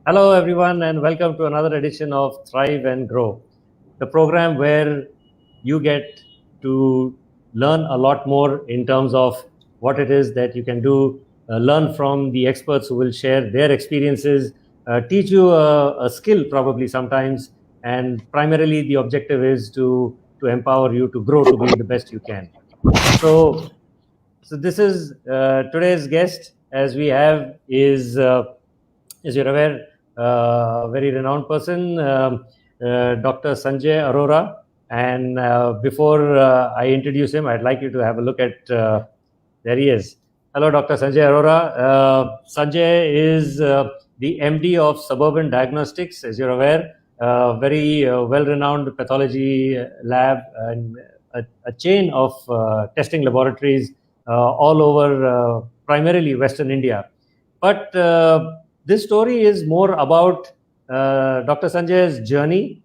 Hello, everyone, and welcome to another edition of Thrive and Grow, the program where you get to learn a lot more in terms of what it is that you can do, learn from the experts who will share their experiences, teach you a skill probably sometimes, and primarily the objective is to empower you to grow to be the best you can. So, so this is today's guest, as we have is. As you're aware, a very renowned person, Dr. Sanjay Arora. And before I introduce him, I'd like you to have a look at, there he is. Hello, Dr. Sanjay Arora. Sanjay is the MD of Suburban Diagnostics, as you're aware, very well-renowned pathology lab and a chain of testing laboratories all over primarily Western India. But this story is more about Dr. Sanjay's journey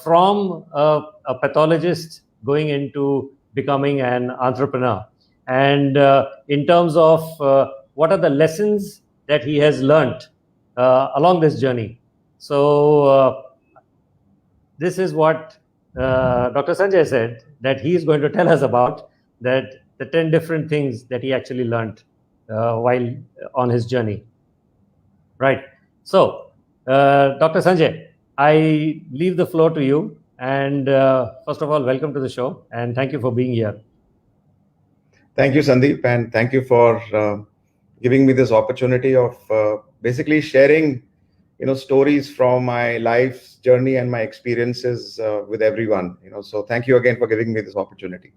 from a pathologist going into becoming an entrepreneur. And in terms of what are the lessons that he has learned along this journey. So this is what Dr. Sanjay said that he is going to tell us about, that the 10 different things that he actually learned while on his journey. Right. So, Dr. Sanjay, I leave the floor to you. And first of all, welcome to the show, and thank you for being here. Thank you, Sandeep, and thank you for giving me this opportunity of basically sharing, stories from my life's journey and my experiences with everyone. So thank you again for giving me this opportunity.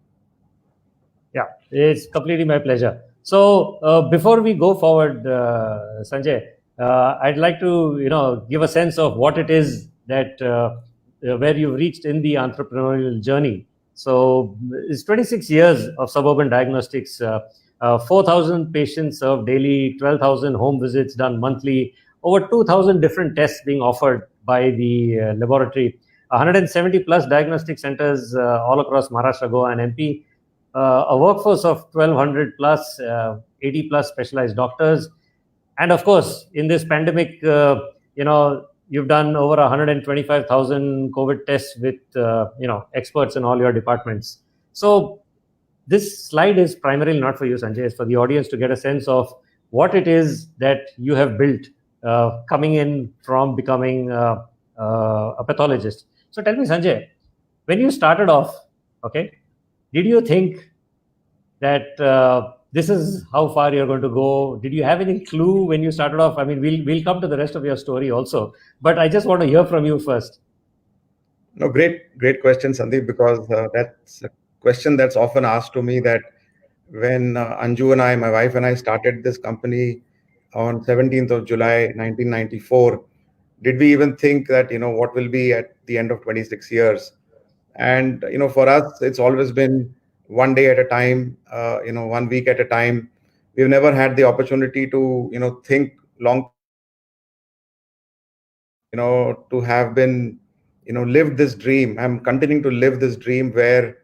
Yeah, it's completely my pleasure. So before we go forward, Sanjay, I'd like to, give a sense of what it is that where you've reached in the entrepreneurial journey. So it's 26 years of Suburban Diagnostics, 4,000 patients served daily, 12,000 home visits done monthly, over 2,000 different tests being offered by the laboratory, 170 plus diagnostic centers all across Maharashtra, Goa, and MP, a workforce of 1,200 plus, 80 plus specialized doctors. And of course, in this pandemic, you've done over 125,000 COVID tests with, experts in all your departments. So this slide is primarily not for you, Sanjay, it's for the audience to get a sense of what it is that you have built coming in from becoming a pathologist. So tell me, Sanjay, when you started off, okay, did you think that this is how far you're going to go? Did you have any clue when you started off? I mean, we'll come to the rest of your story also, but I just want to hear from you first. No, great question, Sandeep, because that's a question that's often asked to me, that when Anju and I, my wife and I, started this company on 17th of July, 1994, did we even think that, what will be at the end of 26 years? And, for us, it's always been one day at a time, 1 week at a time. We've never had the opportunity to, think long, to have been, lived this dream. I'm continuing to live this dream where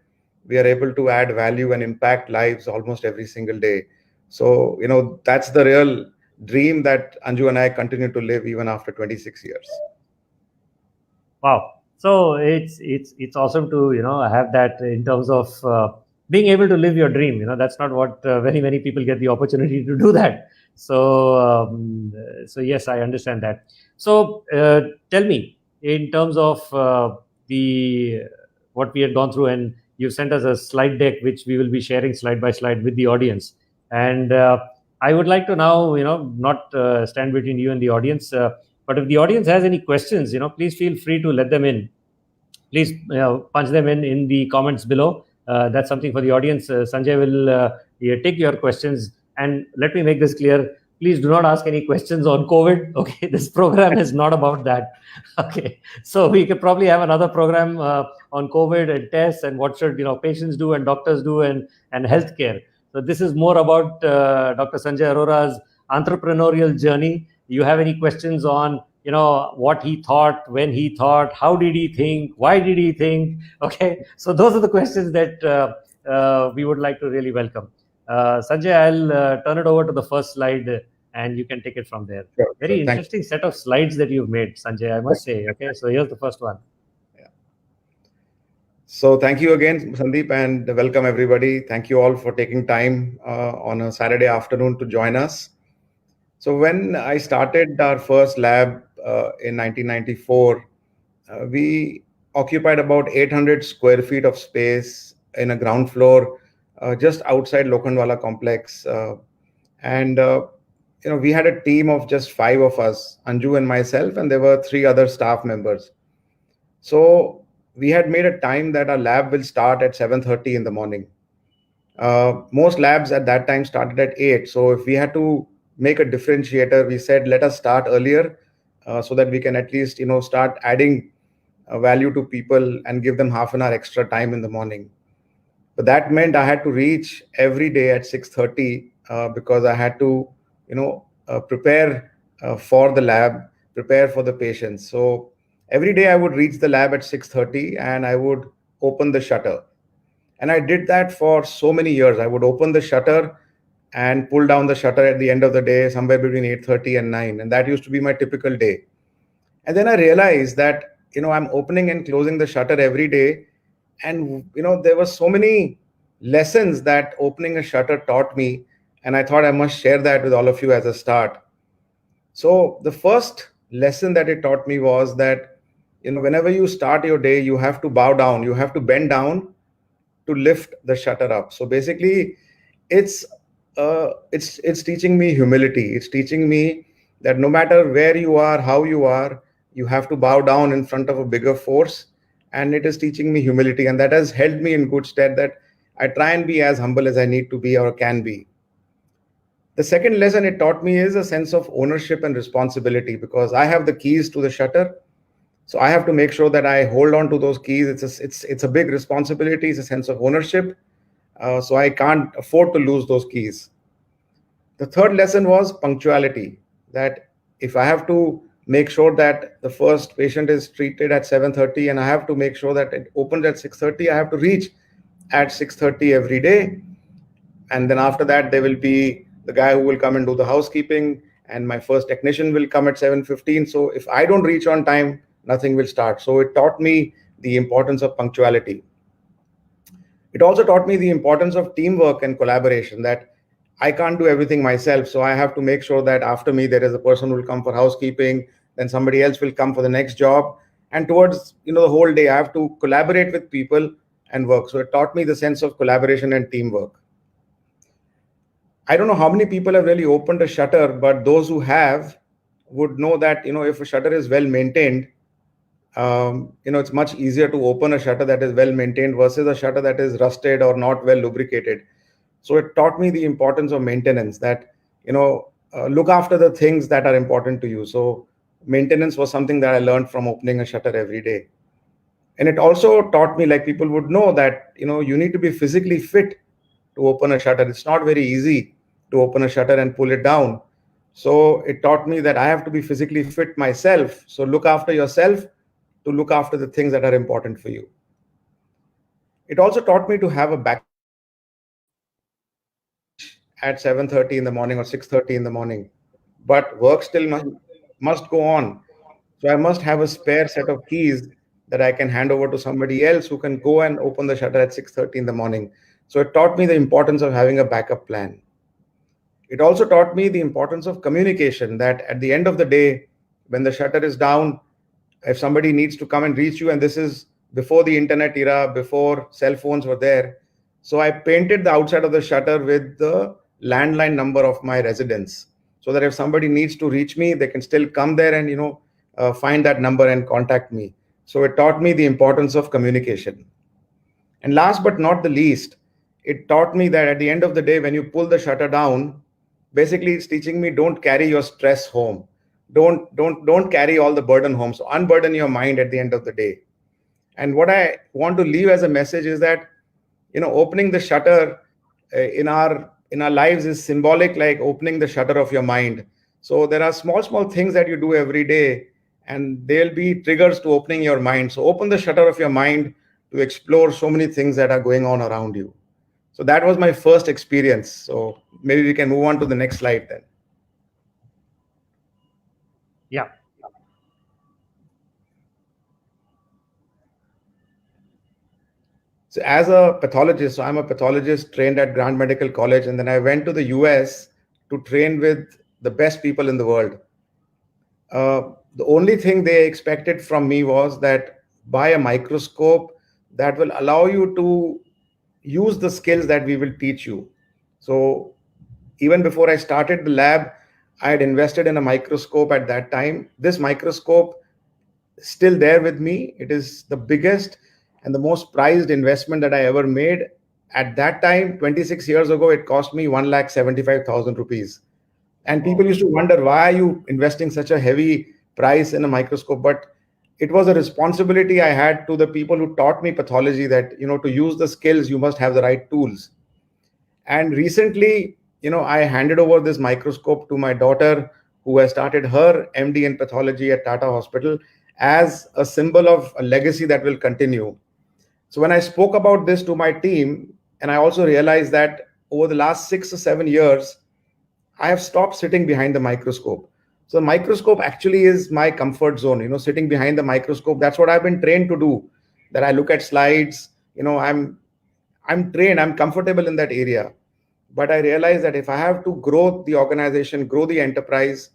we are able to add value and impact lives almost every single day. So, that's the real dream that Anju and I continue to live even after 26 years. Wow. So it's awesome to, have that in terms of being able to live your dream. That's not what very many people get the opportunity to do that. So yes, I understand that. So tell me, in terms of what we had gone through, and you've sent us a slide deck which we will be sharing slide by slide with the audience. And I would like to now, not stand between you and the audience. But if the audience has any questions, please feel free to let them in. Please punch them in the comments below. That's something for the audience. Sanjay will take your questions. And let me make this clear. Please do not ask any questions on COVID. Okay, this program is not about that. Okay, so we could probably have another program on COVID and tests and what should patients do and doctors do and healthcare. So this is more about Dr. Sanjay Arora's entrepreneurial journey. You have any questions on what he thought, when he thought, how did he think, why did he think? Okay, so those are the questions that we would like to really welcome. Sanjay, I'll turn it over to the first slide, and you can take it from there. Sure, Very sure. interesting set of slides that you've made, Sanjay, I must say. Okay, so here's the first one. So thank you again, Sandeep, and welcome everybody. Thank you all for taking time on a Saturday afternoon to join us. So when I started our first lab in 1994, we occupied about 800 square feet of space in a ground floor just outside Lokhandwala complex. And we had a team of just 5 of us, Anju and myself, and there were 3 other staff members. So we had made a time that our lab will start at 7:30 in the morning. Most labs at that time started at 8. So if we had to make a differentiator, we said, let us start earlier so that we can at least, start adding value to people and give them half an hour extra time in the morning. But that meant I had to reach every day at 6:30 because I had to, prepare for the lab, prepare for the patients. So every day I would reach the lab at 6:30 and I would open the shutter. And I did that for so many years. I would open the shutter and pull down the shutter at the end of the day, somewhere between 8:30 and 9. And that used to be my typical day. And then I realized that, I'm opening and closing the shutter every day. And, there were so many lessons that opening a shutter taught me. And I thought I must share that with all of you as a start. So the first lesson that it taught me was that, whenever you start your day, you have to bow down, you have to bend down to lift the shutter up. So basically, it's teaching me humility. It's teaching me that no matter where you are, how you are, you have to bow down in front of a bigger force. And it is teaching me humility, and that has held me in good stead, that I try and be as humble as I need to be or can be. The second lesson it taught me is a sense of ownership and responsibility, because I have the keys to the shutter. So I have to make sure that I hold on to those keys. It's a big responsibility. It's a sense of ownership. So I can't afford to lose those keys. The third lesson was punctuality, that if I have to make sure that the first patient is treated at 7:30 and I have to make sure that it opens at 6:30, I have to reach at 6:30 every day. And then after that, there will be the guy who will come and do the housekeeping, and my first technician will come at 7:15. So if I don't reach on time, nothing will start. So it taught me the importance of punctuality. It also taught me the importance of teamwork and collaboration, that I can't do everything myself. So I have to make sure that after me, there is a person who will come for housekeeping, then somebody else will come for the next job. And towards, the whole day, I have to collaborate with people and work. So it taught me the sense of collaboration and teamwork. I don't know how many people have really opened a shutter, but those who have would know that, if a shutter is well maintained, it's much easier to open a shutter that is well maintained versus a shutter that is rusted or not well lubricated. So it taught me the importance of maintenance, that, look after the things that are important to you. So maintenance was something that I learned from opening a shutter every day. And it also taught me, like people would know, that, you need to be physically fit to open a shutter. It's not very easy to open a shutter and pull it down. So it taught me that I have to be physically fit myself. So look after yourself to look after the things that are important for you. It also taught me to have a back at 7:30 in the morning or 6:30 in the morning, but work still must go on. So I must have a spare set of keys that I can hand over to somebody else who can go and open the shutter at 6:30 in the morning. So it taught me the importance of having a backup plan. It also taught me the importance of communication, that at the end of the day, when the shutter is down, if somebody needs to come and reach you, and this is before the internet era, before cell phones were there. So I painted the outside of the shutter with the landline number of my residence, so that if somebody needs to reach me, they can still come there and, find that number and contact me. So it taught me the importance of communication. And last but not the least, it taught me that at the end of the day, when you pull the shutter down, basically it's teaching me, don't carry your stress home. Don't carry all the burden home. So unburden your mind at the end of the day. And what I want to leave as a message is that, opening the shutter in our lives is symbolic, like opening the shutter of your mind. So there are small things that you do every day, and there'll be triggers to opening your mind. So open the shutter of your mind to explore so many things that are going on around you. So that was my first experience. So maybe we can move on to the next slide then. Yeah. So as a pathologist, so I'm a pathologist trained at Grant Medical College, and then I went to the US to train with the best people in the world. The only thing they expected from me was that buy a microscope that will allow you to use the skills that we will teach you. So even before I started the lab, I had invested in a microscope at that time. This microscope is still there with me. It is the biggest and the most prized investment that I ever made. At that time, 26 years ago, it cost me 1,75,000 rupees. And people used to wonder, why are you investing such a heavy price in a microscope? But it was a responsibility I had to the people who taught me pathology, that to use the skills, you must have the right tools. And recently, I handed over this microscope to my daughter, who has started her MD in pathology at Tata Hospital, as a symbol of a legacy that will continue. So when I spoke about this to my team, and I also realized that over the last 6 or 7 years, I have stopped sitting behind the microscope. So the microscope actually is my comfort zone. Sitting behind the microscope, that's what I've been trained to do. That I look at slides. I'm trained. I'm comfortable in that area. But I realize that if I have to grow the organization, grow the enterprise,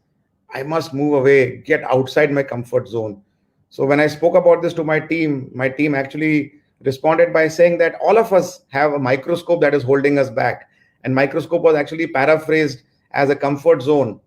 I must move away, get outside my comfort zone. So when I spoke about this to my team actually responded by saying that all of us have a microscope that is holding us back. And microscope was actually paraphrased as a comfort zone.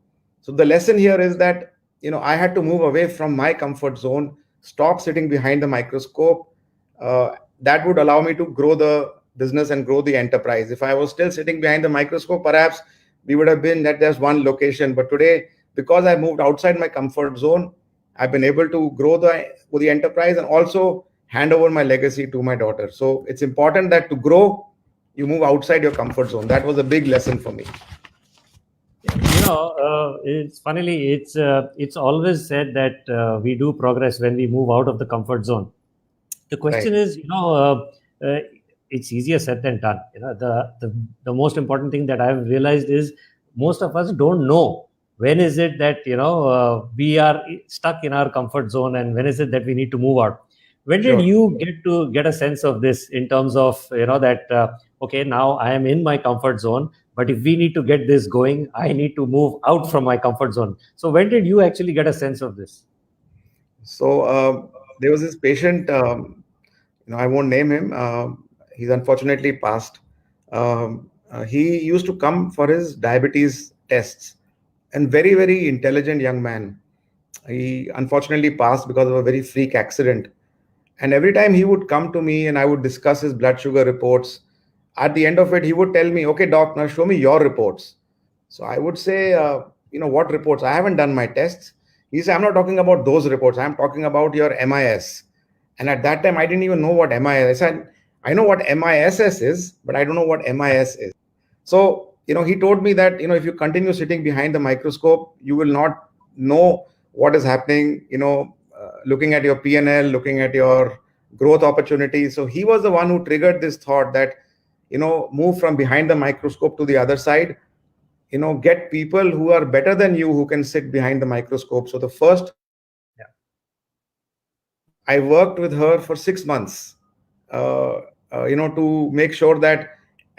So the lesson here is that I had to move away from my comfort zone, stop sitting behind the microscope. That would allow me to grow the business and grow the enterprise. If I was still sitting behind the microscope, perhaps we would have been at just one location. But today, because I moved outside my comfort zone, I've been able to grow the enterprise and also hand over my legacy to my daughter. So it's important that to grow, you move outside your comfort zone. That was a big lesson for me. It's funnily, it's always said that we do progress when we move out of the comfort zone. The question Right. is, it's easier said than done. The most important thing that I've realized is most of us don't know when is it that we are stuck in our comfort zone, and when is it that we need to move out. When did Sure. you get a sense of this, in terms of that okay, now I am in my comfort zone, but if we need to get this going, I need to move out from my comfort zone. So when did you actually get a sense of this? So there was this patient, I won't name him. He's unfortunately passed. He used to come for his diabetes tests, and very, very intelligent young man. He unfortunately passed because of a very freak accident. And every time he would come to me and I would discuss his blood sugar reports, at the end of it, he would tell me, "Okay, doc, now show me your reports." So I would say, what reports? I haven't done my tests. He said, "I'm not talking about those reports. I'm talking about your MIS." And at that time, I didn't even know what MIS. I said, "I know what MISS is, but I don't know what MIS is." So, he told me that, if you continue sitting behind the microscope, you will not know what is happening, looking at your P&L, looking at your growth opportunities. So he was the one who triggered this thought that, move from behind the microscope to the other side, get people who are better than you, who can sit behind the microscope. So the first, I worked with her for 6 months, to make sure that,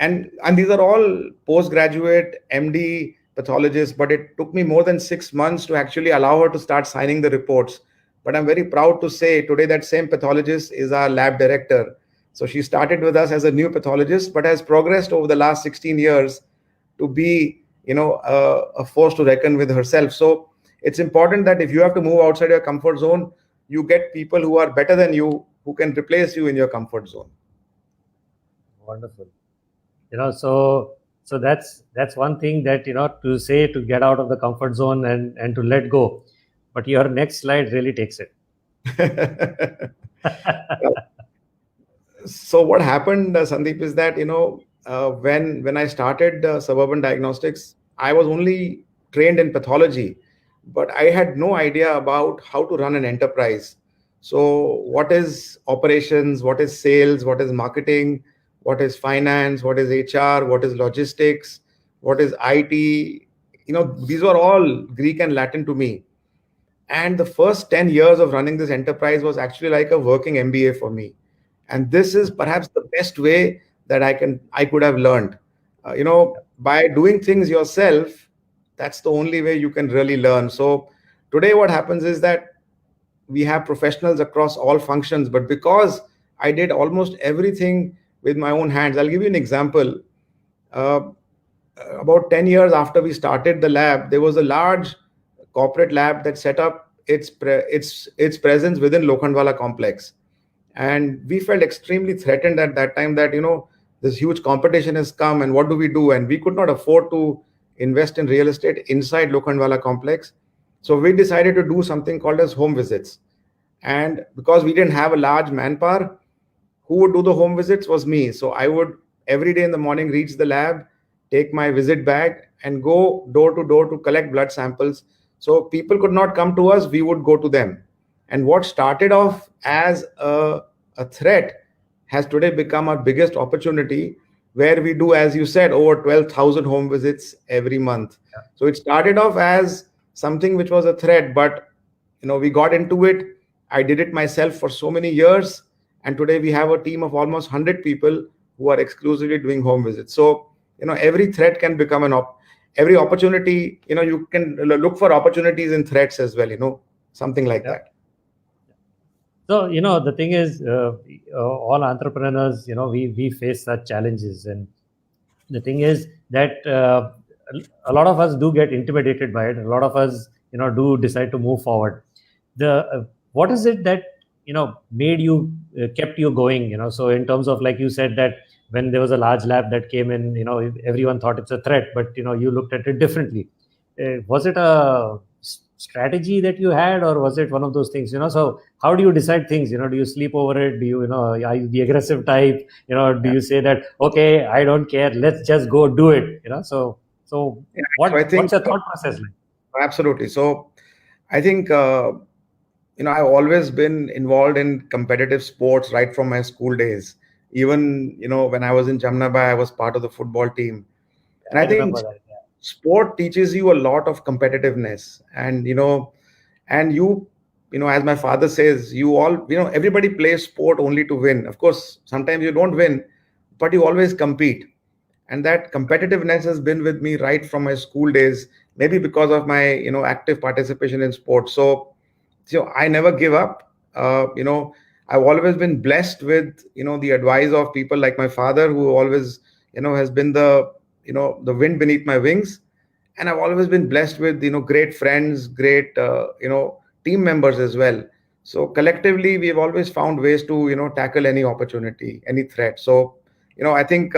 and these are all postgraduate MD pathologists, but it took me more than 6 months to actually allow her to start signing the reports. But I'm very proud to say today that same pathologist is our lab director. So she started with us as a new pathologist, but has progressed over the last 16 years to be, a force to reckon with herself. So it's important that if you have to move outside your comfort zone, you get people who are better than you, who can replace you in your comfort zone. Wonderful. So that's one thing, that to say, to get out of the comfort zone and to let go. But your next slide really takes it. So what happened, Sandeep, is that when I started Suburban Diagnostics, I was only trained in pathology, but I had no idea about how to run an enterprise. So what is operations? What is sales? What is marketing? What is finance? What is HR? What is logistics? What is IT? These were all Greek and Latin to me. And the first 10 years of running this enterprise was actually like a working MBA for me. And this is perhaps the best way that I could have learned. By doing things yourself, that's the only way you can really learn. So today what happens is that we have professionals across all functions, but because I did almost everything with my own hands. I'll give you an example. Uh, about 10 years after we started the lab, there was a large corporate lab that set up its presence within Lokhandwala complex. And we felt extremely threatened at that time that, this huge competition has come and what do we do? And we could not afford to invest in real estate inside Lokhandwala complex. So we decided to do something called as home visits. And because we didn't have a large manpower, who would do the home visits was me. So I would every day in the morning reach the lab, take my visit bag, and go door to door to collect blood samples. So people could not come to us, we would go to them. And what started off as a threat has today become our biggest opportunity, where we do, as you said, over 12,000 home visits every month. So it started off as something which was a threat, but we got into it. I did it myself for so many years, and today we have a team of almost 100 people who are exclusively doing home visits. So every threat can become every opportunity. You can look for opportunities in threats as well. Something like that. So the thing is, all entrepreneurs, we face such challenges, and the thing is that a lot of us do get intimidated by it. A lot of us, do decide to move forward. What is it that made you kept you going? So in terms of, like you said, that when there was a large lab that came in, everyone thought it's a threat, but you looked at it differently. Was it a strategy that you had, or was it one of those things? So how do you decide things? Do you sleep over it? Do you, are you the aggressive type? Do you say that, okay, I don't care, let's just go do it? So what's your thought process like? Absolutely. So I think I've always been involved in competitive sports right from my school days. Even when I was in Jamnabai, I was part of the football team. And I think sport teaches you a lot of competitiveness. And as my father says, everybody plays sport only to win. Of course, sometimes you don't win, but you always compete. And that competitiveness has been with me right from my school days, maybe because of my active participation in sports. So I never give up. I've always been blessed with the advice of people like my father, who always has been the wind beneath my wings. And I've always been blessed with great friends, great team members as well. So collectively, we've always found ways to tackle any opportunity, any threat. So I think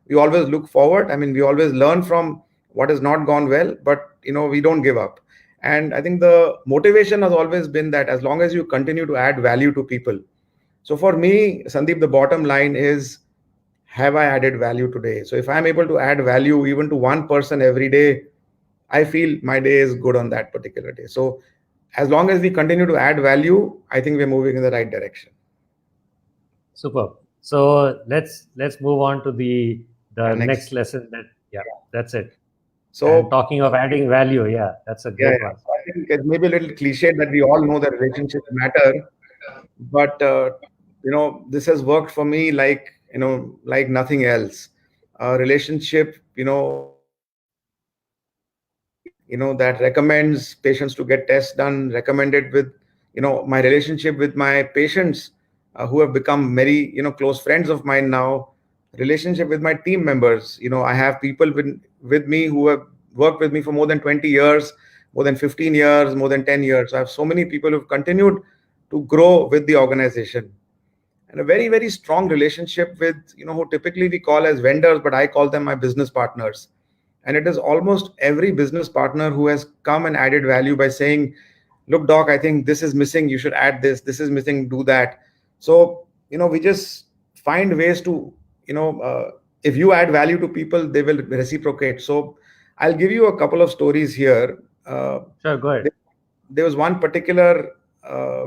we always look forward. I mean, we always learn from what has not gone well, but we don't give up. And I think the motivation has always been that as long as you continue to add value to people. So for me, Sandeep, the bottom line is, have I added value today? So if I'm able to add value even to one person every day, I feel my day is good on that particular day. So as long as we continue to add value, I think we're moving in the right direction. Superb. So let's move on to the next lesson. That's it. So talking of adding value, that's a great one. So I think it may be a little cliche that we all know that relationships matter, but this has worked for me like nothing else. Relationship, that recommends patients to get tests done, recommended with my relationship with my patients, who have become very close friends of mine now. Relationship with my team members, I have people with me who have worked with me for more than 20 years, more than 15 years, more than 10 years. So I have so many people who've continued to grow with the organization, and a very, very strong relationship with who typically we call as vendors, but I call them my business partners. And it is almost every business partner who has come and added value by saying, look, doc, I think this is missing, you should add this is missing, do that. So we just find ways to if you add value to people, they will reciprocate. So I'll give you a couple of stories here. Sure, go ahead. There was one particular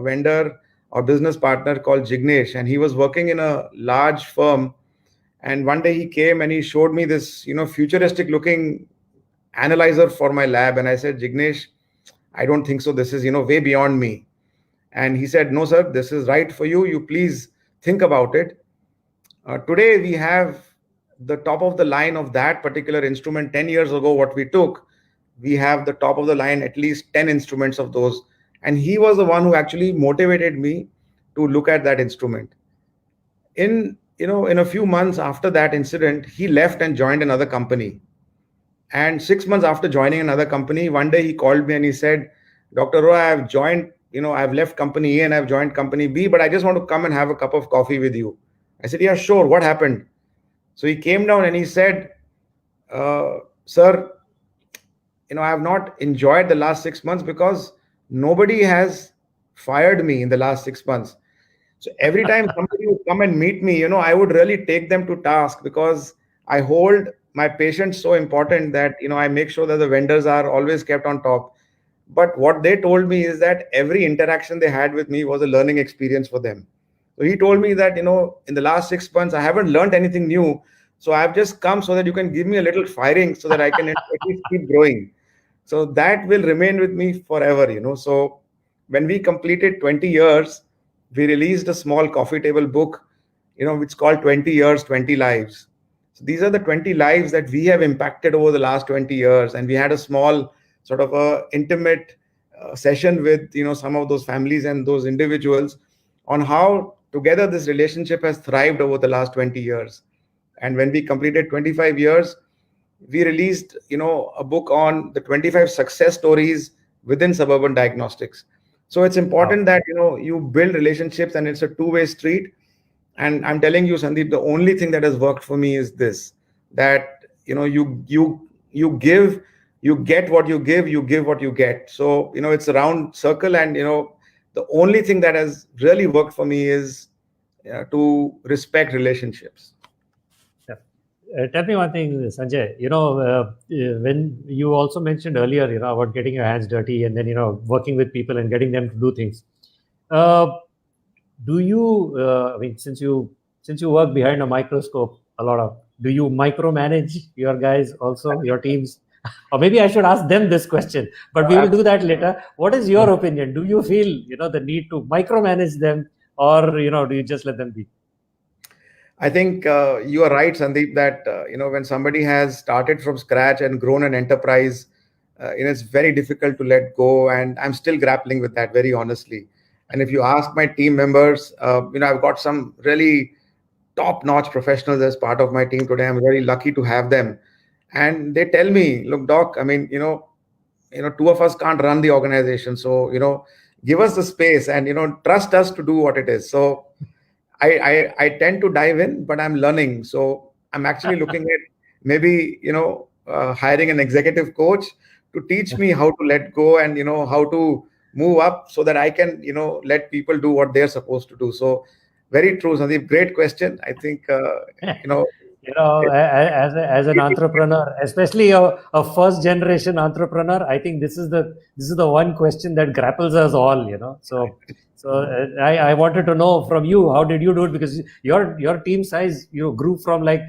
vendor or business partner called Jignesh, and he was working in a large firm. And one day he came and he showed me this futuristic looking analyzer for my lab. And I said, Jignesh, I don't think so. This is, way beyond me. And he said, no, sir, this is right for you. You please think about it. Today, we have the top of the line of that particular instrument. 10 years ago, what we took, we have the top of the line, at least 10 instruments of those. And he was the one who actually motivated me to look at that instrument. In a few months after that incident, he left and joined another company. And 6 months after joining another company, one day he called me and he said, Dr. Roy, I've joined, I've left company A and I've joined company B, but I just want to come and have a cup of coffee with you. I said, yeah, sure. What happened? So he came down and he said, sir, I have not enjoyed the last 6 months because nobody has fired me in the last 6 months. So every time somebody would come and meet me, I would really take them to task because I hold my patients so important that, I make sure that the vendors are always kept on top. But what they told me is that every interaction they had with me was a learning experience for them. So he told me that, in the last 6 months, I haven't learned anything new. So I've just come so that you can give me a little firing so that I can at least keep growing. So that will remain with me forever. So when we completed 20 years, we released a small coffee table book, which called 20 Years, 20 Lives. So these are the 20 lives that we have impacted over the last 20 years. And we had a small sort of a intimate session with, some of those families and those individuals on how together this relationship has thrived over the last 20 years. And when we completed 25 years, we released, a book on the 25 success stories within Suburban Diagnostics. So it's important that, you build relationships and it's a two-way street. And I'm telling you, Sandeep, the only thing that has worked for me is this, that, you give, you get what you give what you get. So, it's a round circle. And, the only thing that has really worked for me is to respect relationships. Tell me one thing, Sanjay. When you also mentioned earlier, about getting your hands dirty and then working with people and getting them to do things. Do you? I mean, since you work behind a microscope a lot of, do you micromanage your guys also, your teams? Or maybe I should ask them this question, but we will do that later. What is your opinion? Do you feel the need to micromanage them, or do you just let them be? I think you are right, Sandeep, that when somebody has started from scratch and grown an enterprise, it's very difficult to let go. And I'm still grappling with that, very honestly. And if you ask my team members, I've got some really top-notch professionals as part of my team today. I'm very lucky to have them. And they tell me, look, Doc, I mean, two of us can't run the organization. So, give us the space and, trust us to do what it is. So I tend to dive in, but I'm learning. So I'm actually looking at maybe, hiring an executive coach to teach me how to let go and, how to move up so that I can, let people do what they're supposed to do. So very true, Sandeep. Great question. I think, as an entrepreneur, especially a first generation entrepreneur, I think this is the one question that grapples us all. I wanted to know from you, how did you do it? Because your team size grew from like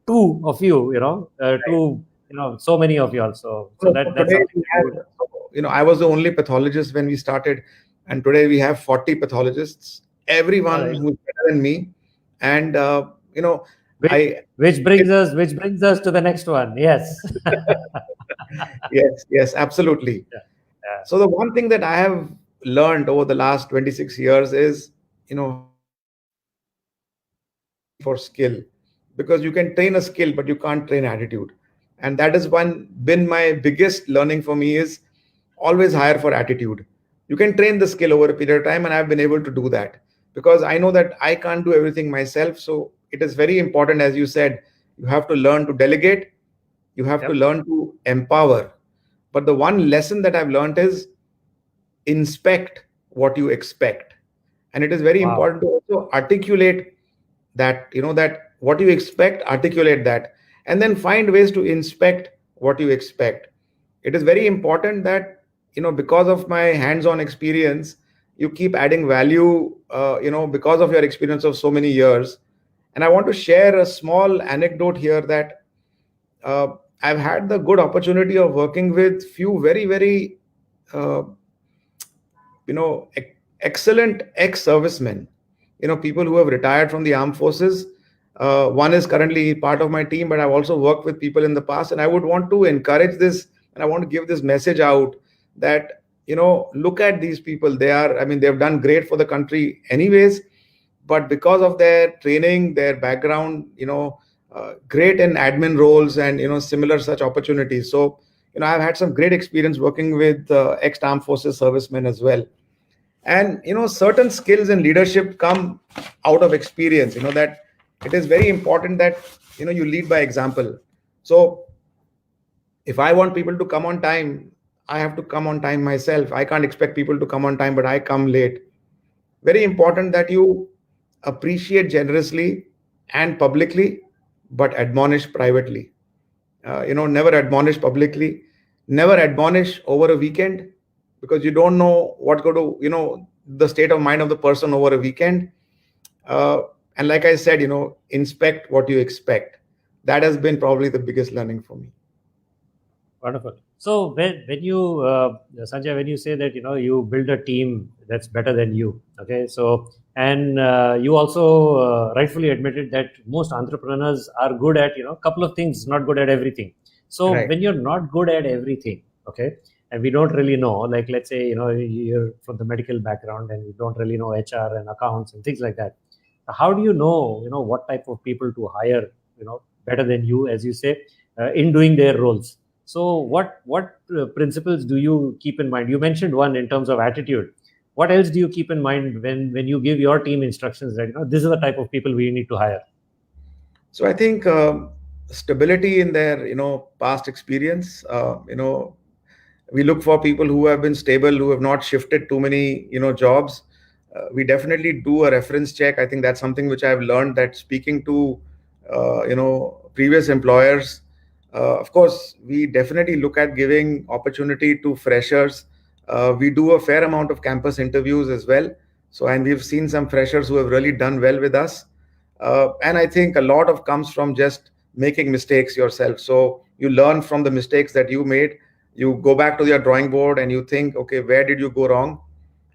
two of you, to so many of you also. So that's I was the only pathologist when we started, and today we have 40 pathologists. Everyone who's better than me, and which brings us to the next one. Yes. yes, absolutely. Yeah. So the one thing that I have learned over the last 26 years is, for skill, because you can train a skill, but you can't train attitude. And that has been my biggest learning for me, is always hire for attitude. You can train the skill over a period of time, and I've been able to do that because I know that I can't do everything myself. So it is very important, as you said, you have to learn to delegate, you have to learn to empower. But the one lesson that I've learned is inspect what you expect. And it is very important to also articulate that, that what you expect, articulate that, and then find ways to inspect what you expect. It is very important that, because of my hands-on experience, you keep adding value, because of your experience of so many years. And I want to share a small anecdote here that I've had the good opportunity of working with few very, very uh, excellent ex-servicemen, people who have retired from the armed forces. One is currently part of my team, but I've also worked with people in the past, and I would want to encourage this, and I want to give this message out that, look at these people. They've done great for the country anyways, but because of their training, their background, great in admin roles and, similar such opportunities. So, I've had some great experience working with ex-armed forces servicemen as well. And certain skills in leadership come out of experience, that it is very important that you lead by example. So if I want people to come on time, I have to come on time myself. I can't expect people to come on time, but I come late. Very important that you appreciate generously and publicly, but admonish privately. Never admonish publicly, never admonish over a weekend, because you don't know what's going to, the state of mind of the person over a weekend. And like I said, inspect what you expect. That has been probably the biggest learning for me. Wonderful. So when you, Sanjay, when you say that, you build a team that's better than you, okay? So, and you also rightfully admitted that most entrepreneurs are good at, a couple of things, not good at everything. So Right. when you're not good at everything, okay, and we don't really know, like, let's say, you're from the medical background and you don't really know HR and accounts and things like that. How do you know, what type of people to hire, better than you, as you say, in doing their roles? So what principles do you keep in mind? You mentioned one in terms of attitude. What else do you keep in mind when you give your team instructions that, this is the type of people we need to hire? So I think stability in their past experience. We look for people who have been stable, who have not shifted too many jobs. We definitely do a reference check. I think that's something which I've learned, that speaking to previous employers. Of course, we definitely look at giving opportunity to freshers. We do a fair amount of campus interviews as well. So, and we've seen some freshers who have really done well with us. And I think a lot of comes from just making mistakes yourself. So you learn from the mistakes that you made. You go back to your drawing board and you think, okay, where did you go wrong?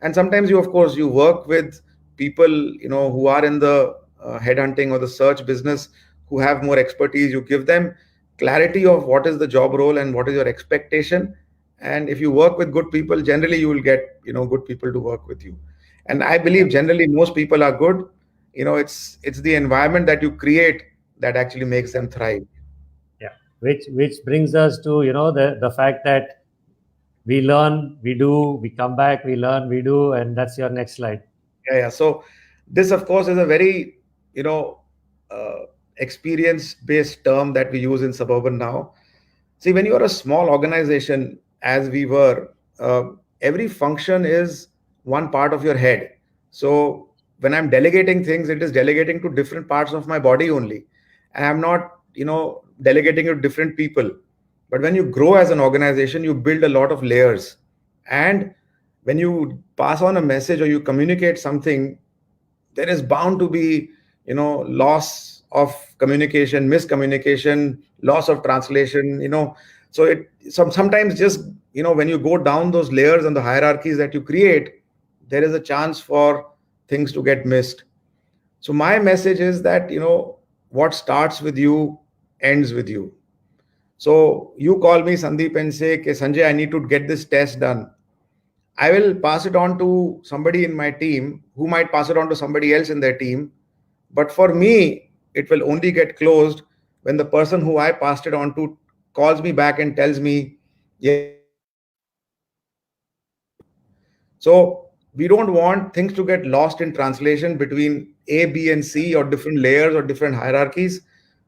And sometimes you, of course, you work with people, who are in the headhunting or the search business, who have more expertise. You give them clarity of what is the job role and what is your expectation. And if you work with good people, generally you will get, good people to work with you. And I believe generally most people are good. It's the environment that you create that actually makes them thrive. Yeah, which brings us to, the fact that we learn, we do, we come back, we learn, we do, and that's your next slide. Yeah. So this, of course, is a very, uh, experience-based term that we use in Suburban now. See, when you are a small organization, as we were, every function is one part of your head. So when I'm delegating things, it is delegating to different parts of my body only. And I'm not, delegating to different people. But when you grow as an organization, you build a lot of layers. And when you pass on a message or you communicate something, there is bound to be, loss of communication, miscommunication, loss of translation, so sometimes just, when you go down those layers and the hierarchies that you create, there is a chance for things to get missed. So my message is that, what starts with you ends with you. So you call me, Sandeep, and say, okay, Sanjay, I need to get this test done. I will pass it on to somebody in my team who might pass it on to somebody else in their team. But for me, it will only get closed when the person who I passed it on to calls me back and tells me, yes, I got it done. So we don't want things to get lost in translation between A, B, and C, or different layers or different hierarchies.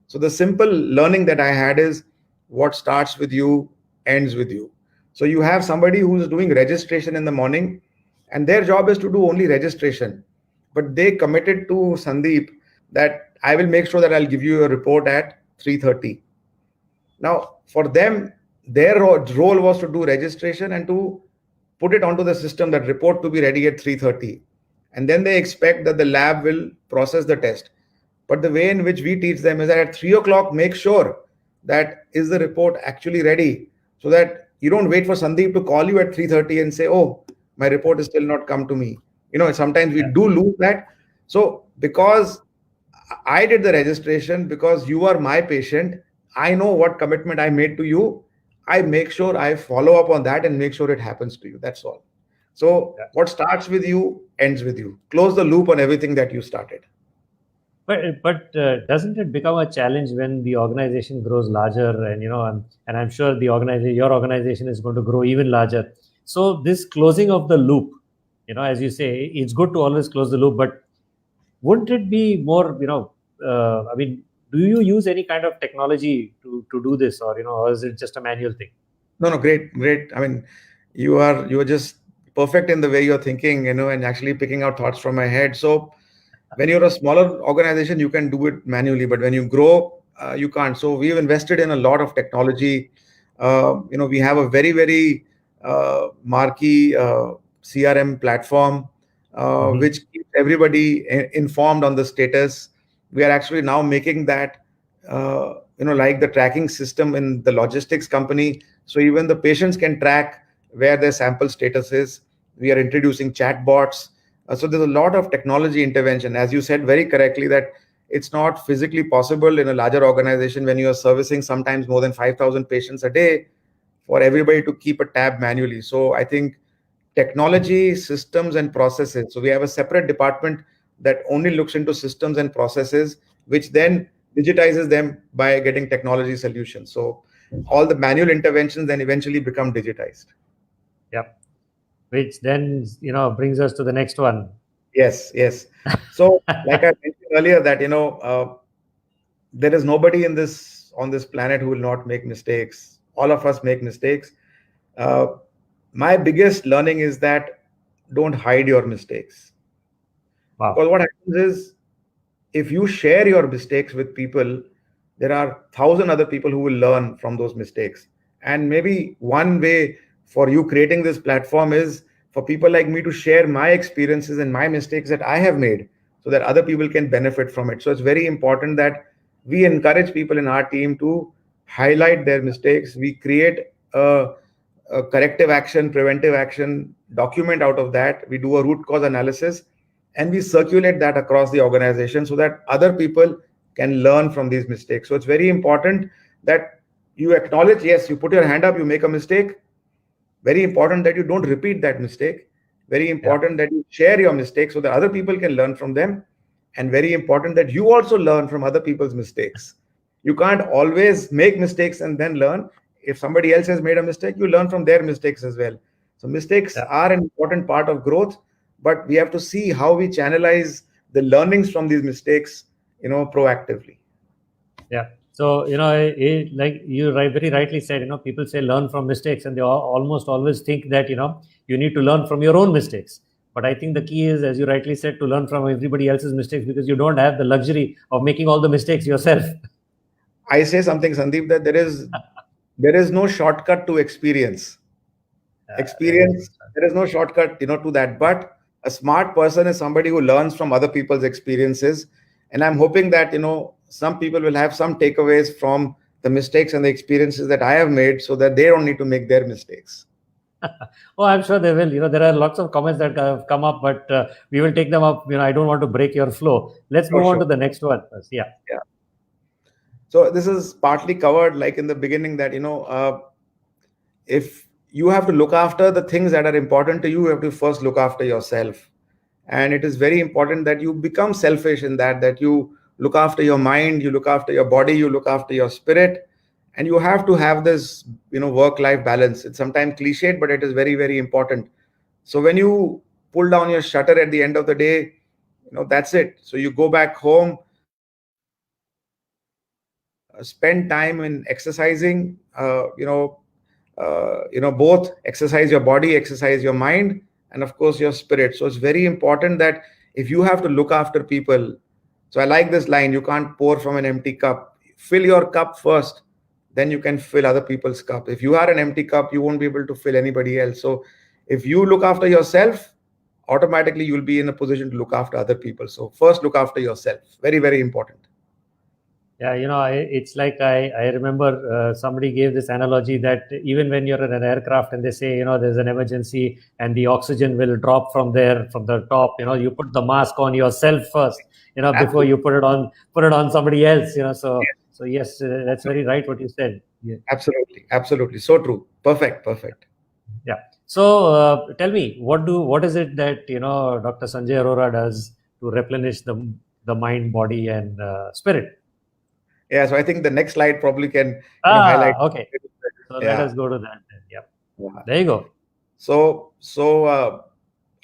So the simple learning that I had is, what starts with you ends with you. So you have somebody who's doing registration in the morning, and their job is to do only registration. But they committed to Sandeep that I will make sure that I'll give you a report at 3:30. Now, for them, their role was to do registration and to put it onto the system, that report to be ready at 3:30. And then they expect that the lab will process the test. But the way in which we teach them is that at 3 o'clock, make sure that is the report actually ready, so that You don't wait for Sandeep to call you at 3:30 and say, oh, my report is still not come to me. Sometimes we do lose that. So because I did the registration, because you are my patient, I know what commitment I made to you. I make sure I follow up on that and make sure it happens to you. That's all. So what starts with you ends with you. Close the loop on everything that you started. But doesn't it become a challenge when the organization grows larger, and I'm sure your organization is going to grow even larger. So this closing of the loop, as you say, it's good to always close the loop, but wouldn't it be more, I mean, do you use any kind of technology to do this, or is it just a manual thing? No, great. I mean, you are just perfect in the way you're thinking, and actually picking out thoughts from my head. So when you're a smaller organization, you can do it manually, but when you grow, you can't. So we've invested in a lot of technology. We have a very, very marquee CRM platform, which keeps everybody informed on the status. We are actually now making that, like the tracking system in the logistics company. So even the patients can track where their sample status is. We are introducing chatbots. So there's a lot of technology intervention, as you said very correctly, that it's not physically possible in a larger organization when you are servicing sometimes more than 5,000 patients a day for everybody to keep a tab manually. So I think technology, systems, and processes. So we have a separate department that only looks into systems and processes, which then digitizes them by getting technology solutions. So all the manual interventions then eventually become digitized. Yep. Which then, brings us to the next one. Yes. So like I mentioned earlier that, there is nobody on this planet who will not make mistakes. All of us make mistakes. My biggest learning is that don't hide your mistakes. Wow. Because what happens is, if you share your mistakes with people, there are 1,000 other people who will learn from those mistakes. And maybe one way for you creating this platform is for people like me to share my experiences and my mistakes that I have made so that other people can benefit from it. So it's very important that we encourage people in our team to highlight their mistakes. We create a corrective action, preventive action document out of that. We do a root cause analysis and we circulate that across the organization so that other people can learn from these mistakes. So it's very important that you acknowledge, yes, you put your hand up, you make a mistake. Very important that you don't repeat that mistake. Very important that you share your mistakes so that other people can learn from them. And very important that you also learn from other people's mistakes. You can't always make mistakes and then learn. If somebody else has made a mistake, you learn from their mistakes as well. So mistakes are an important part of growth, but we have to see how we channelize the learnings from these mistakes, proactively. Yeah. So, like you very rightly said, people say learn from mistakes, and they almost always think that, you need to learn from your own mistakes. But I think the key is, as you rightly said, to learn from everybody else's mistakes, because you don't have the luxury of making all the mistakes yourself. I say something, Sandeep, that there is no shortcut to experience. There is no shortcut, to that. But a smart person is somebody who learns from other people's experiences. And I'm hoping that, some people will have some takeaways from the mistakes and the experiences that I have made so that they don't need to make their mistakes. Oh, I'm sure they will. There are lots of comments that have come up, but we will take them up. I don't want to break your flow. Let's move on to the next one first. Yeah. So this is partly covered, like in the beginning, that, if you have to look after the things that are important to you, you have to first look after yourself. And it is very important that you become selfish in that you look after your mind, you look after your body, you look after your spirit. And you have to have this, work-life balance. It's sometimes cliched, but it is very, very important. So when you pull down your shutter at the end of the day, that's it. So you go back home, spend time in exercising, both exercise your body, exercise your mind, and of course your spirit. So it's very important that if you have to look after people, so I like this line, you can't pour from an empty cup. Fill your cup first, then you can fill other people's cup. If you are an empty cup, you won't be able to fill anybody else. So if you look after yourself, automatically you'll be in a position to look after other people. So first look after yourself. Very, very important. Yeah, it's like I remember somebody gave this analogy that even when you're in an aircraft and they say, there's an emergency and the oxygen will drop from the top, you put the mask on yourself first, before you put it on somebody else, so yes, that's very right what you said. Yeah. Absolutely. So true. Perfect. Yeah. So tell me, what is it that Dr. Sanjay Arora does to replenish the mind, body, and spirit? Yeah. So I think the next slide probably can, highlight. Okay. So let Yeah. us go to that then. Yep. Yeah. There you go. So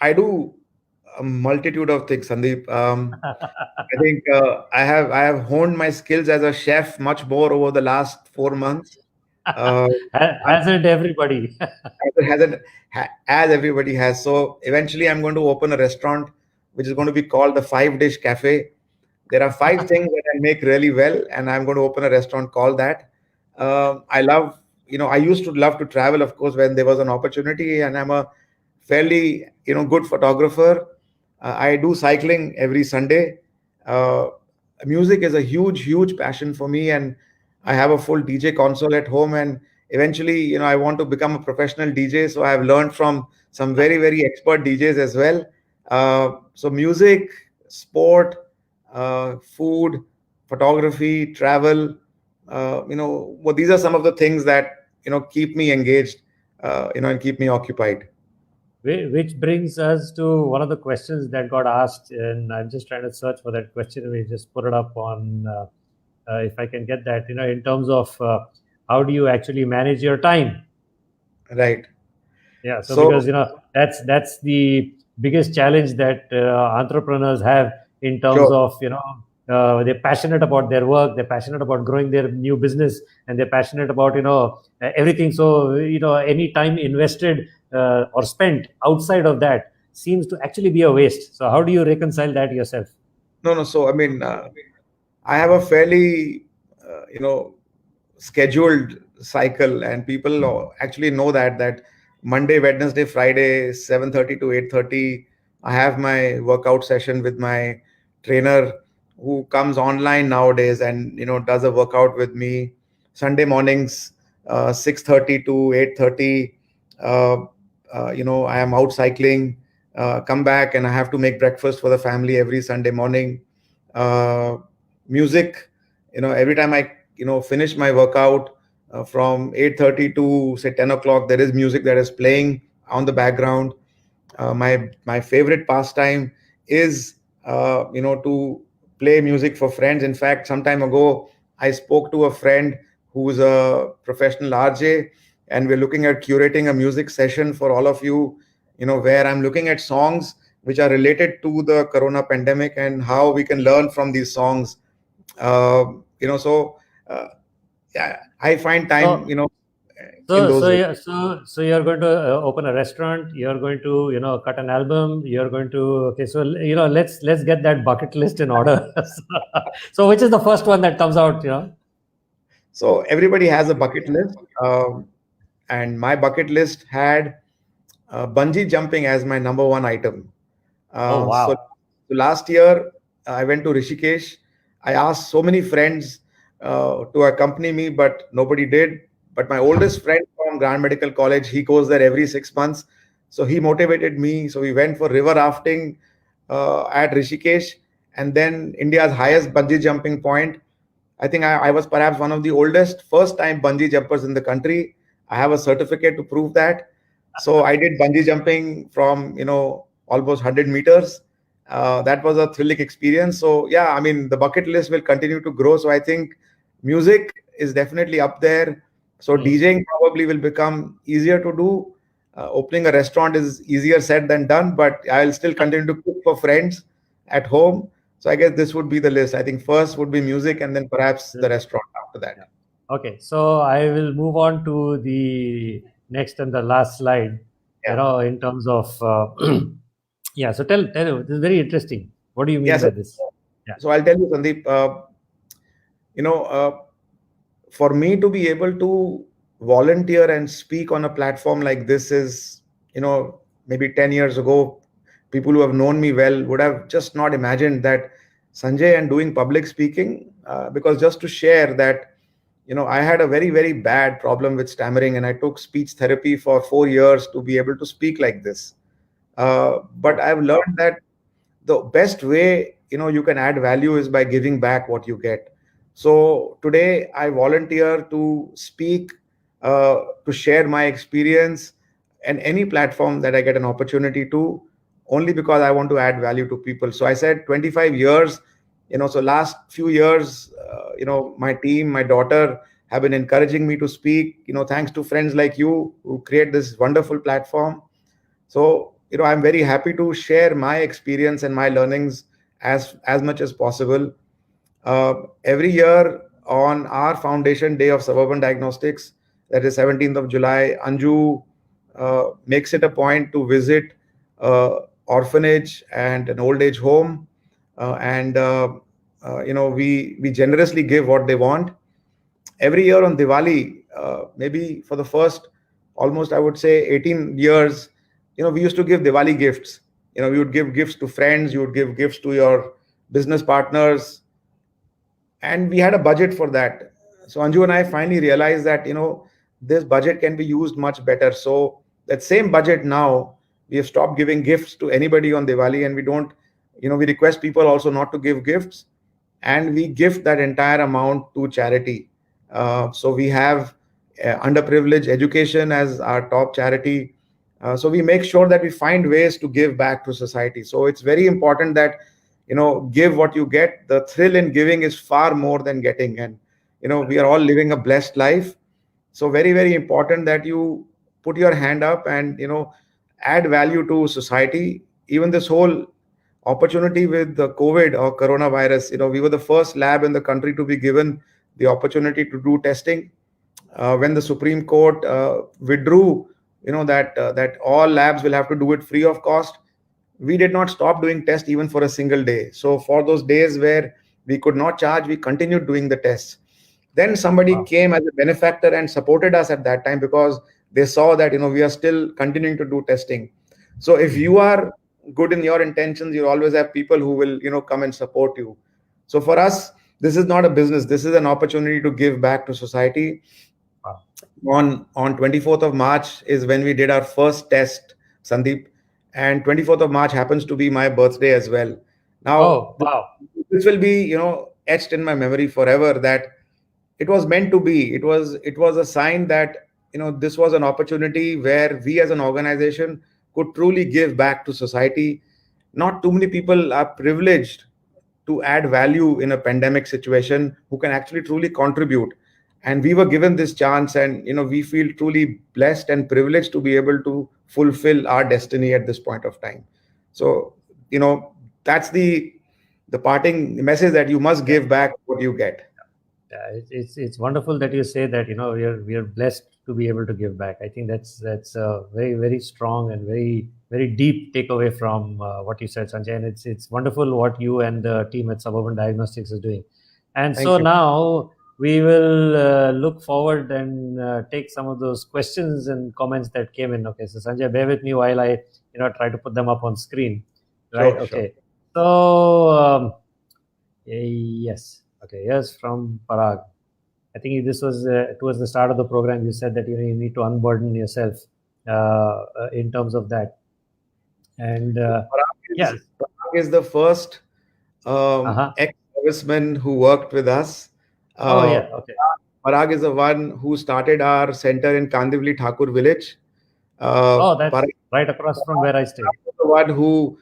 I do a multitude of things, Sandeep. I think I have honed my skills as a chef much more over the last 4 months. Uh, Hasn't everybody? as everybody has. So eventually, I'm going to open a restaurant which is going to be called the Five Dish Cafe. There are five things that I make really well, and I'm going to open a restaurant called that. I love, I used to love to travel, of course, when there was an opportunity, and I'm a fairly, good photographer. I do cycling every Sunday. Uh, Music is a huge passion for me, and I have a full DJ console at home. And eventually, I want to become a professional DJ. So I've learned from some very expert DJs as well. So music, sport, food, photography, travel. Well, these are some of the things that keep me engaged, and keep me occupied. Which brings us to one of the questions that got asked, and I'm just trying to search for that question. We just put it up on, if I can get that, in terms of how do you actually manage your time? Right. Yeah, so So because that's the biggest challenge that entrepreneurs have in terms sure. of they're passionate about their work, they're passionate about growing their new business, and they're passionate about everything. So any time invested or spent outside of that seems to actually be a waste. So how do you reconcile that yourself? No. So I mean, I have a fairly, scheduled cycle, and people actually know that Monday, Wednesday, Friday, 7:30 to 8:30, I have my workout session with my trainer, who comes online nowadays and does a workout with me. Sunday mornings, 6:30 to 8:30, I am out cycling. Come back and I have to make breakfast for the family every Sunday morning. uh, Music, every time I finish my workout, from 8:30 to say 10 o'clock, there is music that is playing on the background. My favorite pastime is to play music for friends. In fact, some time ago, I spoke to a friend who's a professional RJ, and we're looking at curating a music session for all of you, where I'm looking at songs which are related to the corona pandemic and how we can learn from these songs. uh, so yeah, I find time, So in So, those so ways. yeah, so you're going to open a restaurant. You're going to, cut an album. You're going to, okay. So let's get that bucket list in order. So, which is the first one that comes out? So everybody has a bucket list, and my bucket list had bungee jumping as my number one item. Oh So wow. last year, I went to Rishikesh. I asked so many friends to accompany me, but nobody did. But my oldest friend from Grand Medical College, he goes there every 6 months. So he motivated me. So we went for river rafting at Rishikesh, and then India's highest bungee jumping point. I think I was perhaps one of the oldest first time bungee jumpers in the country. I have a certificate to prove that. So I did bungee jumping from, almost 100 meters. That was a thrilling experience. So yeah, I mean, the bucket list will continue to grow. So I think music is definitely up there. So Mhm. DJing probably will become easier to do. Opening a restaurant is easier said than done, but I'll still continue to cook for friends at home. So I guess this would be the list. I think first would be music, and then perhaps the restaurant after that. Yeah. Okay. So I will move on to the next and the last slide. Yeah. In terms of, yeah. So tell. This is very interesting. What do you Yeah. mean So, by this? Yeah. so I'll tell you, Sandeep, you know, uh, for me to be able to volunteer and speak on a platform like this is, maybe 10 years ago, people who have known me well would have just not imagined that Sanjay, and doing public speaking, because just to share that, I had a very, very bad problem with stammering, and I took speech therapy for 4 years to be able to speak like this. But I've learned that the best way you can add value is by giving back what you get. So today I volunteer to speak, to share my experience, and any platform that I get an opportunity to, only because I want to add value to people. So I said 25 years, so last few years, my team, my daughter have been encouraging me to speak, thanks to friends like you who create this wonderful platform. So I'm very happy to share my experience and my learnings as much as possible. Every year on our foundation day of Suburban Diagnostics, that is 17th of July, Anju makes it a point to visit orphanage and an old age home, and we generously give what they want. Every year on Diwali, maybe for the first almost, I would say, 18 years, we used to give Diwali gifts. We would give gifts to friends, you would give gifts to your business partners, and we had a budget for that. So Anju and I finally realized that this budget can be used much better. So that same budget now, we have stopped giving gifts to anybody on Diwali, and we don't, we request people also not to give gifts, and we gift that entire amount to charity. So we have underprivileged education as our top charity. So we make sure that we find ways to give back to society. So it's very important that give what you get. The thrill in giving is far more than getting, and we are all living a blessed life. So very, very important that you put your hand up and add value to society. Even this whole opportunity with the COVID or coronavirus, we were the first lab in the country to be given the opportunity to do testing. When the Supreme Court withdrew, that all labs will have to do it free of cost, we did not stop doing tests even for a single day. So for those days where we could not charge, we continued doing the tests. Then somebody came as a benefactor and supported us at that time, because they saw that we are still continuing to do testing. So if you are good in your intentions, you always have people who will come and support you. So for us, this is not a business, this is an opportunity to give back to society. On 24th of March is when we did our first test, Sandeep, and 24th of March happens to be my birthday as well. Now this will be etched in my memory forever, that it was meant to be. It was a sign that this was an opportunity where we as an organization could truly give back to society. Not too many people are privileged to add value in a pandemic situation, who can actually truly contribute, and we were given this chance, and we feel truly blessed and privileged to be able to fulfill our destiny at this point of time. So that's the parting message, that you must give back what you get. Yeah, it's wonderful that you say that we are blessed to be able to give back. I think that's a very, very strong and very, very deep takeaway from what you said, Sanjay. And it's wonderful what you and the team at Suburban Diagnostics is doing. And Thank so you. now we will look forward and take some of those questions and comments that came in. Okay, so Sanjay, bear with me while I try to put them up on screen. Right? Sure, okay. Sure. So yes. Okay, yes, from Parag. I think this was towards the start of the program. You said that you need to unburden yourself in terms of that. And Parag is the first ex-serviceman who worked with us. Okay. Parag is the one who started our center in Kandivali Thakur village. That's Parag, right across from where I stay. The one who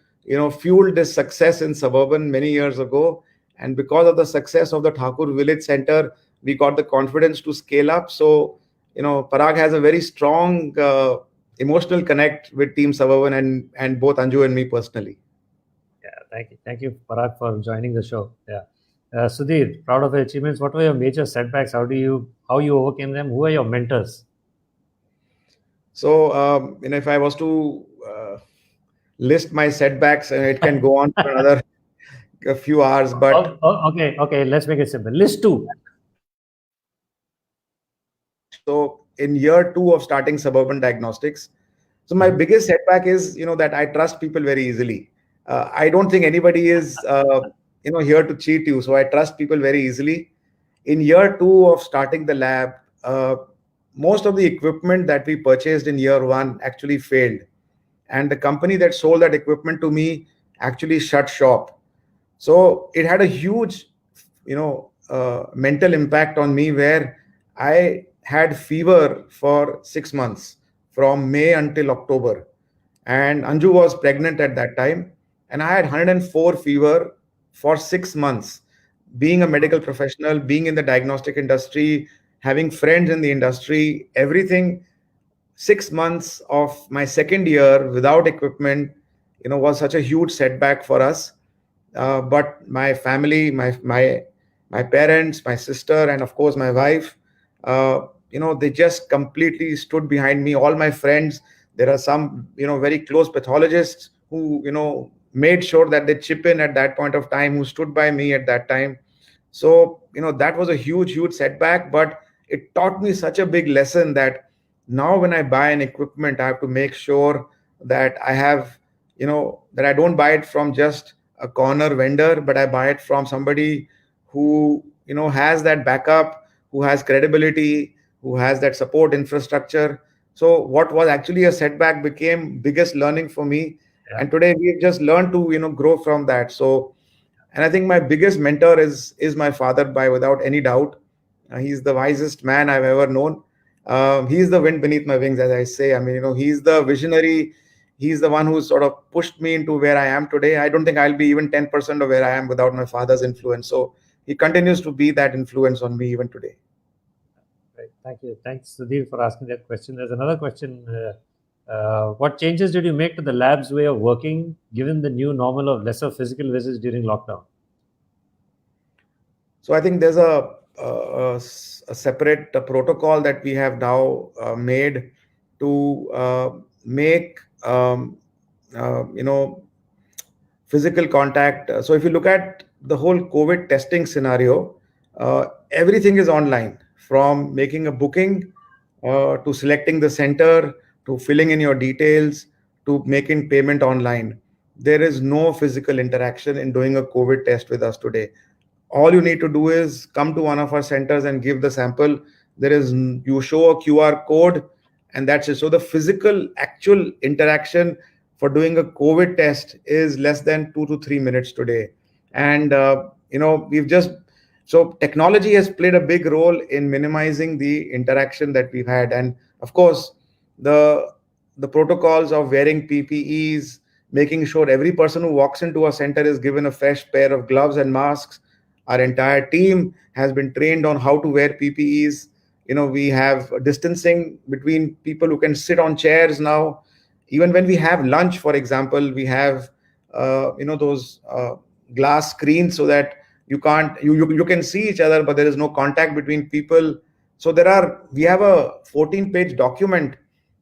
fueled this success in Suburban many years ago. And because of the success of the Thakur Village Center, we got the confidence to scale up. So, Parag has a very strong emotional connect with Team Suburban and both Anju and me personally. Yeah, thank you, Parag, for joining the show. Yeah, Sudhir, proud of your achievements. What were your major setbacks? How you overcame them? Who are your mentors? So, if I was to list my setbacks, it can go on for another a few hours, but okay, let's make it simple. List 2. So in year 2 of starting Suburban Diagnostics, so my biggest setback is that I trust people very easily. I don't think anybody is here to cheat you. So I trust people very easily. In year 2 of starting the lab, most of the equipment that we purchased in year 1 actually failed. And the company that sold that equipment to me actually shut shop. So it had a huge, mental impact on me, where I had fever for 6 months from May until October. And Anju was pregnant at that time. And I had 104 fever for 6 months. Being a medical professional, being in the diagnostic industry, having friends in the industry, everything, 6 months of my second year without equipment, was such a huge setback for us. But my family, my parents, my sister, and of course my wife, they just completely stood behind me. All my friends, there are some, very close pathologists who, made sure that they chip in at that point of time, who stood by me at that time. So, that was a huge, huge setback, but it taught me such a big lesson that now when I buy an equipment, I have to make sure that I have, that I don't buy it from just a corner vendor, but I buy it from somebody who, has that backup, who has credibility, who has that support infrastructure. So what was actually a setback became biggest learning for me. Yeah. And today we've just learned to, grow from that. So, and I think my biggest mentor is my father, by without any doubt. He's the wisest man I've ever known. He's the wind beneath my wings, as I say. I mean, he's the visionary. He's the one who sort of pushed me into where I am today. I don't think I'll be even 10% of where I am without my father's influence. So he continues to be that influence on me even today. Right. Thank you. Thanks, Sudhir, for asking that question. There's another question. What changes did you make to the lab's way of working, given the new normal of lesser physical visits during lockdown? So I think there's a separate protocol that we have now made to make physical contact. So if you look at the whole COVID testing scenario, everything is online, from making a booking to selecting the center, to filling in your details, to making payment online. There is no physical interaction in doing a COVID test with us today. All you need to do is come to one of our centers and give the sample. You show a QR code, and that's it. So the physical actual interaction for doing a COVID test is less than 2 to 3 minutes today. And so technology has played a big role in minimizing the interaction that we've had. And of course, the protocols of wearing PPEs, making sure every person who walks into a center is given a fresh pair of gloves and masks. Our entire team has been trained on how to wear PPEs. We have distancing between people who can sit on chairs now. Even when we have lunch, for example, we have those glass screens, so that you can see each other, but there is no contact between people. So we have a 14-page document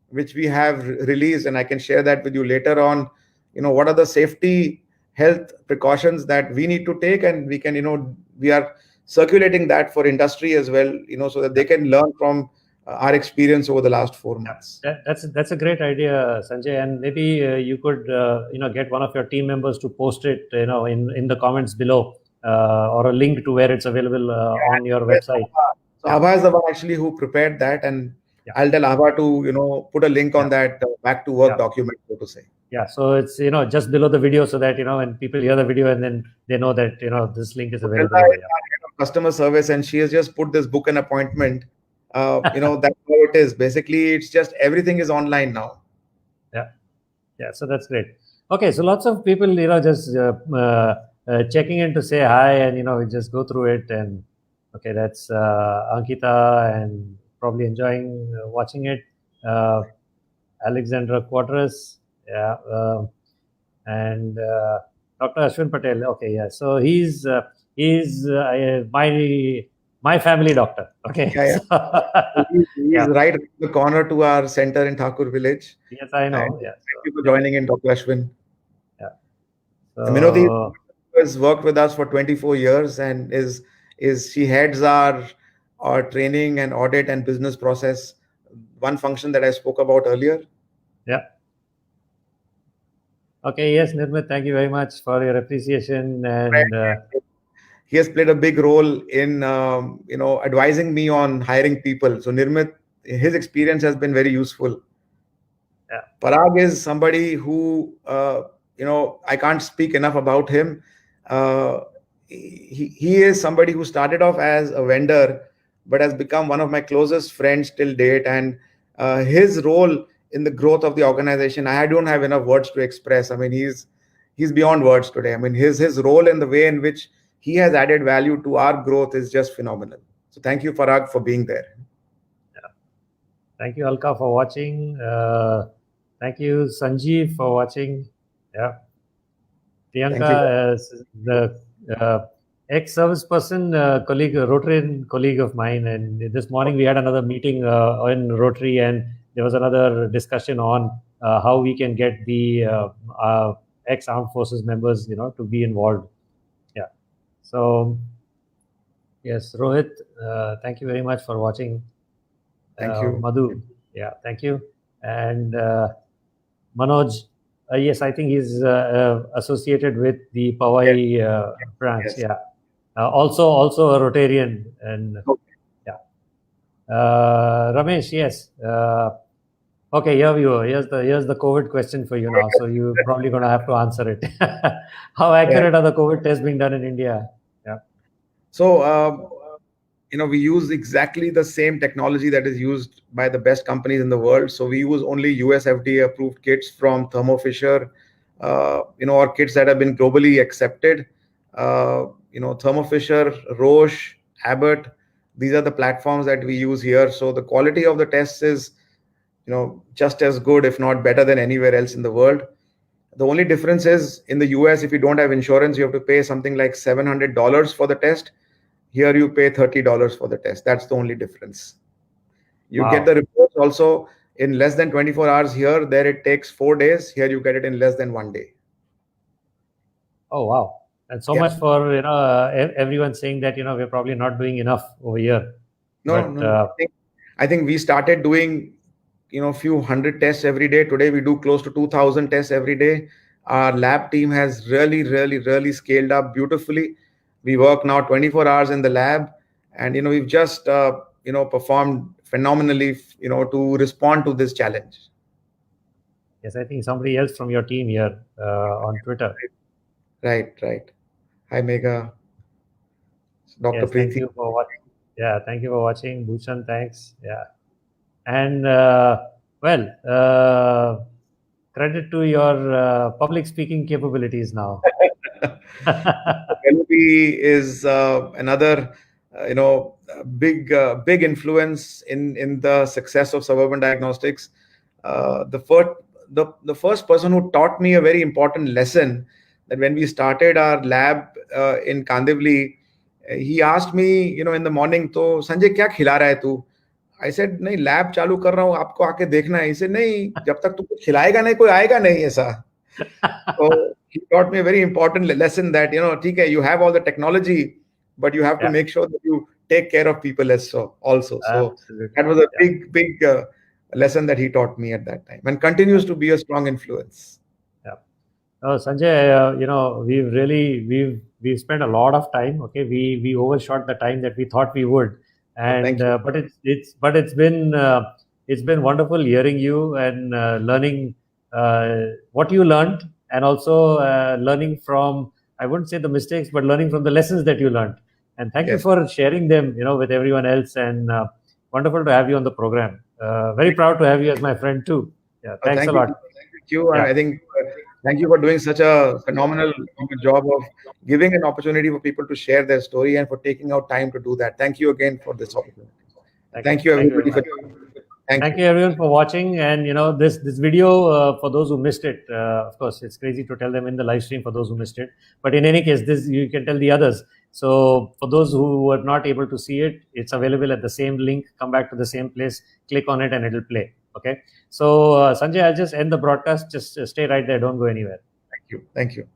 which we have released, and I can share that with you later on. What are the safety health precautions that we need to take, and we are circulating that for industry as well, so that they can learn from our experience over the last 4 months. That's a great idea, Sanjay, and maybe you could get one of your team members to post it in the comments below, or a link to where it's available on your website. So Abha is the one actually who prepared that, and I'll tell Abha to put a link on that back to work document, so to say. Yeah, so it's just below the video, so that when people hear the video, and then they know that this link is available. Customer service, and she has just put this book an appointment. That's how it is. Basically, it's just everything is online now. Yeah. So that's great. Okay, so lots of people just checking in to say hi, and we just go through it, and okay, that's Ankita, and probably enjoying watching it. Alexandra Quadras, and Dr. Ashwin Patel. Okay, yeah. So he's my family doctor. Okay. He's right in the corner to our center in Thakur Village. Yes, I know. And thank you for joining in, Dr. Ashwin. Yeah. Minodhi has worked with us for 24 years and she heads our training and audit and business process, one function that I spoke about earlier. Yeah. Okay, yes, Nirmit, thank you very much for your appreciation. And He has played a big role in advising me on hiring people. So Nirmit, his experience has been very useful. yeah, Parag is somebody who I can't speak enough about him. Uh, he is somebody who started off as a vendor, but has become one of my closest friends till date. And his role in the growth of the organization, I don't have enough words to express. I mean, he's beyond words today. I mean, his role and the way in which he has added value to our growth is just phenomenal. So thank you, Parag, for being there. yeah. Thank you, Alka, for watching. Thank you, Sanjeev, for watching. Yeah. Thank you. Priyanka, the ex-service person, colleague, Rotarian colleague of mine, and this morning we had another meeting in Rotary, and there was another discussion on how we can get the ex-armed forces members, to be involved. Yeah. So yes, Rohit, thank you very much for watching. Thank you. Madhu, yeah, thank you, and Manoj. Yes, I think he's associated with the Powai branch. Yes. Yeah, also a Rotarian, and yeah. Ramesh, yes. Okay, here we go. Here's the COVID question for you now. So you're probably going to have to answer it. How accurate are the COVID tests being done in India? Yeah. So we use exactly the same technology that is used by the best companies in the world. So we use only US FDA approved kits from Thermo Fisher, or kits that have been globally accepted. Thermo Fisher, Roche, Abbott, these are the platforms that we use here. So the quality of the tests is, just as good, if not better than anywhere else in the world. The only difference is in the US, if you don't have insurance, you have to pay something like $700 for the test. Here you pay $30 for the test. That's the only difference. You get the reports also in less than 24 hours here. There it takes 4 days. Here you get it in less than 1 day. Oh, wow. And so much for, everyone saying that, we're probably not doing enough over here. No. I think we started doing, a few hundred tests every day. Today we do close to 2,000 tests every day. Our lab team has really, really, really scaled up beautifully. We work now 24 hours in the lab, and we've just performed phenomenally to respond to this challenge. Yes, I think somebody else from your team here on Twitter. Right. Hi, Megha. Dr. Yes, Preeti. thank you for watching. Yeah, thank you for watching. Bhushan, thanks. Yeah. And credit to your public speaking capabilities now. Penelope is another, big influence in the success of Suburban Diagnostics. The first person who taught me a very important lesson, that when we started our lab in Kandivali, he asked me, in the morning, "तो संजय क्या खिला रहा है तू?" I said, "नहीं, lab चालू कर रहा हूँ, आपको आके देखना है." He said, "नहीं, जब तक तू कुछ खिलाएगा नहीं, कोई आएगा नहीं ऐसा." So he taught me a very important lesson that, okay, you have all the technology, but you have to make sure that you take care of people also. So Absolutely. That was a big lesson that he taught me at that time, and continues to be a strong influence. Yeah. Sanjay, we've spent a lot of time. Okay, we overshot the time that we thought we would, and but it's been wonderful hearing you and learning what you learned, and also learning from, I wouldn't say the mistakes, but learning from the lessons that you learned. And thank you for sharing them, with everyone else. And wonderful to have you on the program. Very proud to have you as my friend too. Yeah, thanks a lot. Thank you. Yeah. I think thank you for doing such a phenomenal job of giving an opportunity for people to share their story, and for taking out time to do that. Thank you again for this opportunity. Thank you everybody for Thank you everyone for watching. And this video, for those who missed it, of course it's crazy to tell them in the live stream for those who missed it, but in any case, this you can tell the others. So for those who were not able to see it, it's available at the same link. Come back to the same place, click on it, and it'll play. Okay, so Sanjay, I'll just end the broadcast. Just stay right there, don't go anywhere. Thank you.